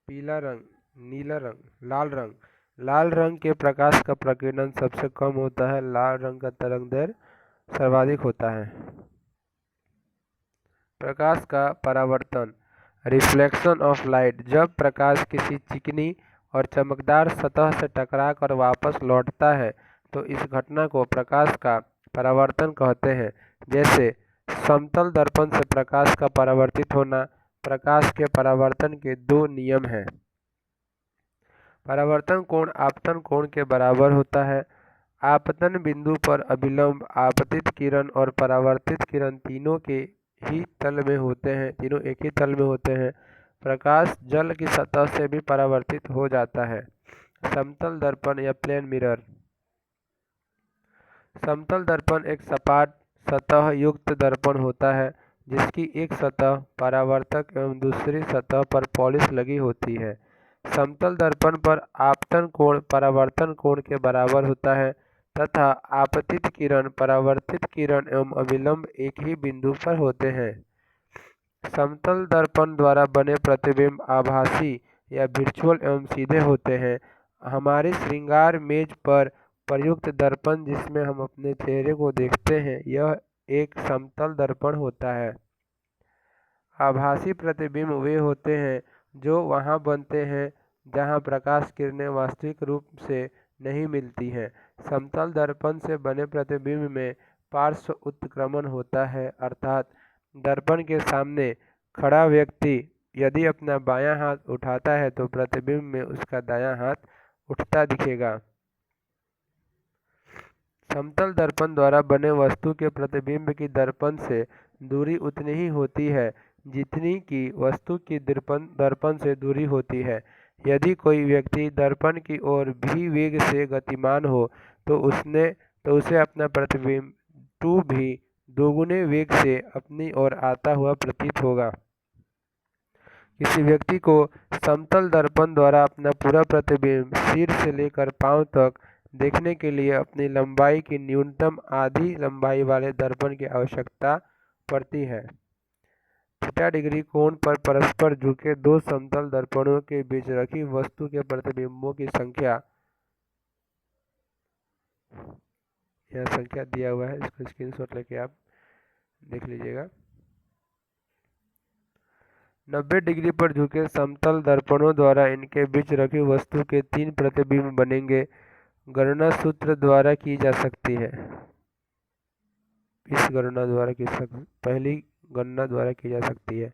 पीला रंग, नीला रंग, लाल रंग। लाल रंग के प्रकाश का प्रकीर्णन सबसे कम होता है। लाल रंग का तरंगदैर्घ्य सर्वाधिक होता है। प्रकाश का परावर्तन, रिफ्लेक्शन ऑफ लाइट। जब प्रकाश किसी चिकनी और चमकदार सतह से टकराकर वापस लौटता है तो इस घटना को प्रकाश का परावर्तन कहते हैं। जैसे समतल दर्पण से प्रकाश का परावर्तित होना। प्रकाश के परावर्तन के 2 नियम हैं। परावर्तन कोण आपतन कोण के बराबर होता है। आपतन बिंदु पर अभिलंब आपतित किरण और परावर्तित किरण तीनों एक ही तल में होते हैं। प्रकाश जल की सतह से भी परावर्तित हो जाता है। समतल दर्पण या प्लेन मिरर। समतल दर्पण एक सपाट सतह युक्त दर्पण होता है जिसकी एक सतह परावर्तक एवं दूसरी सतह पर पॉलिश लगी होती है। समतल दर्पण पर आपतन कोण परावर्तन कोण के बराबर होता है तथा आपतित किरण, परावर्तित किरण एवं अभिलंब एक ही बिंदु पर होते हैं। समतल दर्पण द्वारा बने प्रतिबिंब आभासी या वर्चुअल एवं सीधे होते हैं। हमारी श्रृंगार मेज पर प्रयुक्त दर्पण जिसमें हम अपने चेहरे को देखते हैं यह एक समतल दर्पण होता है। आभासी प्रतिबिंब वे होते हैं जो वहां बनते हैं जहां प्रकाश किरणें वास्तविक रूप से नहीं मिलती हैं। समतल दर्पण से बने प्रतिबिंब में पार्श्व उत्क्रमण होता है, अर्थात दर्पण के सामने खड़ा व्यक्ति यदि अपना बायां हाथ उठाता है तो प्रतिबिंब में उसका दायां हाथ उठता दिखेगा। समतल दर्पण द्वारा बने वस्तु के प्रतिबिंब की दर्पण से दूरी उतनी ही होती है जितनी की वस्तु की दर्पण से दूरी होती है। यदि कोई व्यक्ति दर्पण की ओर भी वेग से गतिमान हो तो उसे अपना प्रतिबिंब 2 भी दोगुने वेग से अपनी ओर आता हुआ प्रतीत होगा। किसी व्यक्ति को समतल दर्पण द्वारा अपना पूरा प्रतिबिंब सिर से लेकर पांव तक देखने के लिए अपनी लंबाई की न्यूनतम आधी लंबाई वाले दर्पण की आवश्यकता पड़ती है। थीटा डिग्री कोण पर परस्पर झुके दो समतल दर्पणों के बीच रखी वस्तु के प्रतिबिंबों की संख्या, यह संख्या दिया हुआ है, इसको स्क्रीनशॉट लेके आप देख लीजिएगा। 90 डिग्री पर झुके समतल दर्पणों द्वारा इनके बीच रखी वस्तु के 3 प्रतिबिंब बनेंगे। गणना सूत्र द्वारा की जा सकती है। पहली गणना द्वारा की जा सकती है।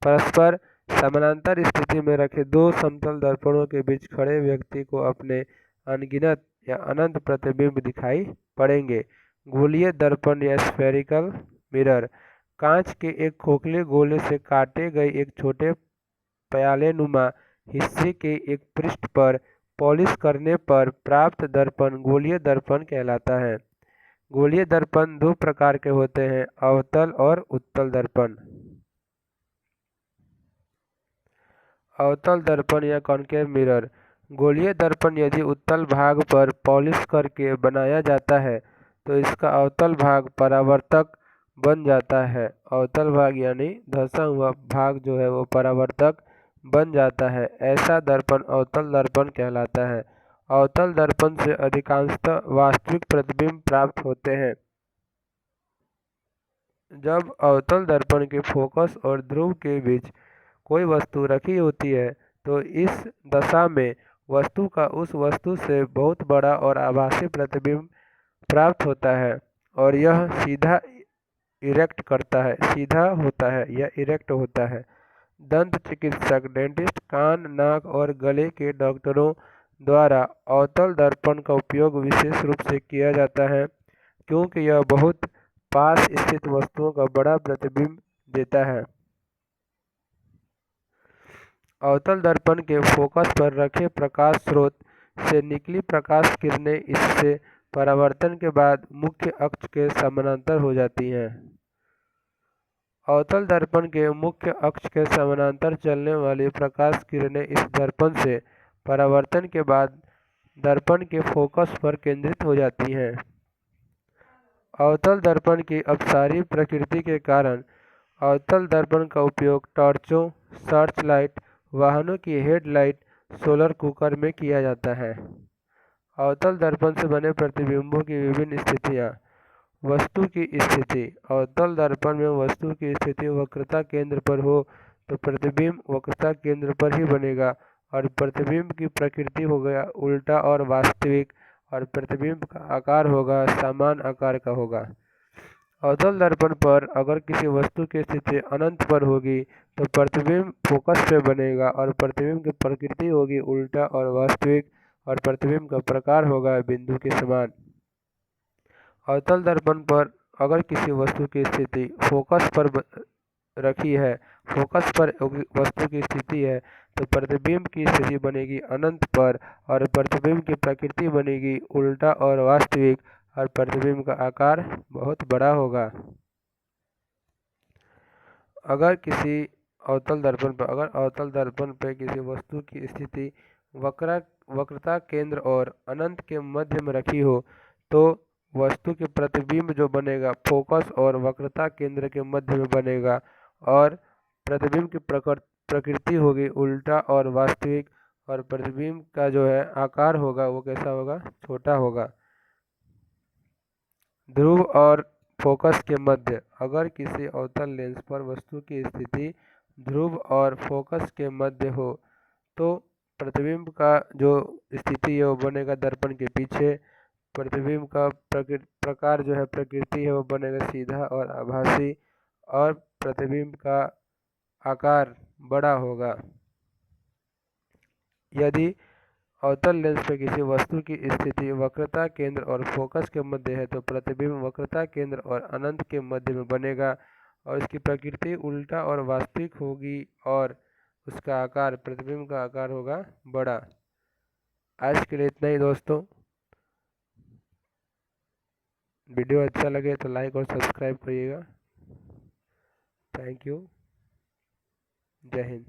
परस्पर समानांतर स्थिति में रखे दो समतल दर्पणों के बीच खड़े व्यक्ति को अपने अनगिनत या अनंत प्रतिबिंब दिखाई पड़ेंगे। गोलीय दर्पण या स्फेरिकल मिरर कांच के एक खोखले गोले से काटे गए एक छोटे प्यालेनुमा हिस्से के एक पृष्ठ पर पॉलिश करने पर प्राप्त दर्पण गोलीय दर्पण कहलाता है। गोलीय दर्पण दो प्रकार के होते हैं, अवतल और उत्तल दर्पण। अवतल दर्पण या कॉनकेव मिरर। गोलीय दर्पण यदि उत्तल भाग पर पॉलिश करके बनाया जाता है तो इसका अवतल भाग परावर्तक बन जाता है। अवतल भाग यानी धंसा हुआ भाग जो है वो परावर्तक बन जाता है। ऐसा दर्पण अवतल दर्पण कहलाता है। अवतल दर्पण से अधिकांशतः वास्तविक प्रतिबिंब प्राप्त होते हैं। जब अवतल दर्पण के फोकस और ध्रुव के बीच कोई वस्तु रखी होती है तो इस दशा में वस्तु का उस वस्तु से बहुत बड़ा और आभासी प्रतिबिंब प्राप्त होता है और यह सीधा इरेक्ट होता है। दंत चिकित्सक डेंटिस्ट कान, नाक और गले के डॉक्टरों द्वारा अवतल दर्पण का उपयोग विशेष रूप से किया जाता है क्योंकि यह बहुत पास स्थित वस्तुओं का बड़ा प्रतिबिंब देता है। अवतल दर्पण के फोकस पर रखे प्रकाश स्रोत से निकली प्रकाश किरणें इससे परावर्तन के बाद मुख्य अक्ष के समानांतर हो जाती हैं। अवतल दर्पण के मुख्य अक्ष के समानांतर चलने वाली प्रकाश किरणें इस दर्पण से परावर्तन के बाद दर्पण के फोकस पर केंद्रित हो जाती हैं। अवतल दर्पण की अपसारी प्रकृति के कारण अवतल दर्पण का उपयोग टॉर्चों, सर्च लाइट, वाहनों की हेडलाइट, सोलर कुकर में किया जाता है। अवतल दर्पण से बने प्रतिबिंबों की विभिन्न स्थितियाँ। वस्तु की स्थिति। अवतल दर्पण में वस्तु की स्थिति वक्रता केंद्र पर हो तो प्रतिबिंब वक्रता केंद्र पर ही बनेगा और प्रतिबिंब की प्रकृति हो गया उल्टा और वास्तविक और प्रतिबिंब का आकार होगा समान आकार का होगा। अवतल दर्पण पर अगर किसी वस्तु की स्थिति अनंत पर होगी तो प्रतिबिंब फोकस पे बनेगा और प्रतिबिंब की प्रकृति होगी उल्टा और वास्तविक और प्रतिबिंब का प्रकार होगा बिंदु के समान। अवतल दर्पण पर अगर किसी वस्तु की स्थिति फोकस पर वस्तु की स्थिति है तो प्रतिबिंब की स्थिति बनेगी अनंत पर और प्रतिबिंब की प्रकृति बनेगी उल्टा और वास्तविक और प्रतिबिंब का आकार बहुत बड़ा होगा। अगर अवतल दर्पण पर किसी वस्तु की स्थिति वक्रता केंद्र और अनंत के मध्य में रखी हो तो वस्तु के प्रतिबिंब जो बनेगा फोकस और वक्रता केंद्र के मध्य में बनेगा और प्रतिबिंब की प्रकृति होगी उल्टा और वास्तविक और प्रतिबिंब का जो है आकार होगा वो कैसा होगा, छोटा होगा। ध्रुव और फोकस के मध्य। अगर किसी अवतल लेंस पर वस्तु की स्थिति ध्रुव और फोकस के मध्य हो तो प्रतिबिंब का जो स्थिति है वो बनेगा दर्पण के पीछे। प्रतिबिंब का प्रकार जो है प्रकृति है वो बनेगा सीधा और आभासी और प्रतिबिंब का आकार बड़ा होगा। यदि अवतल लेंस पर किसी वस्तु की स्थिति वक्रता केंद्र और फोकस के मध्य है तो प्रतिबिंब वक्रता केंद्र और अनंत के मध्य में बनेगा और इसकी प्रकृति उल्टा और वास्तविक होगी और उसका आकार प्रतिबिंब का आकार होगा बड़ा। आज के लिए इतना ही दोस्तों। वीडियो अच्छा लगे तो लाइक और सब्सक्राइब करिएगा। Thank you. जय हिंद।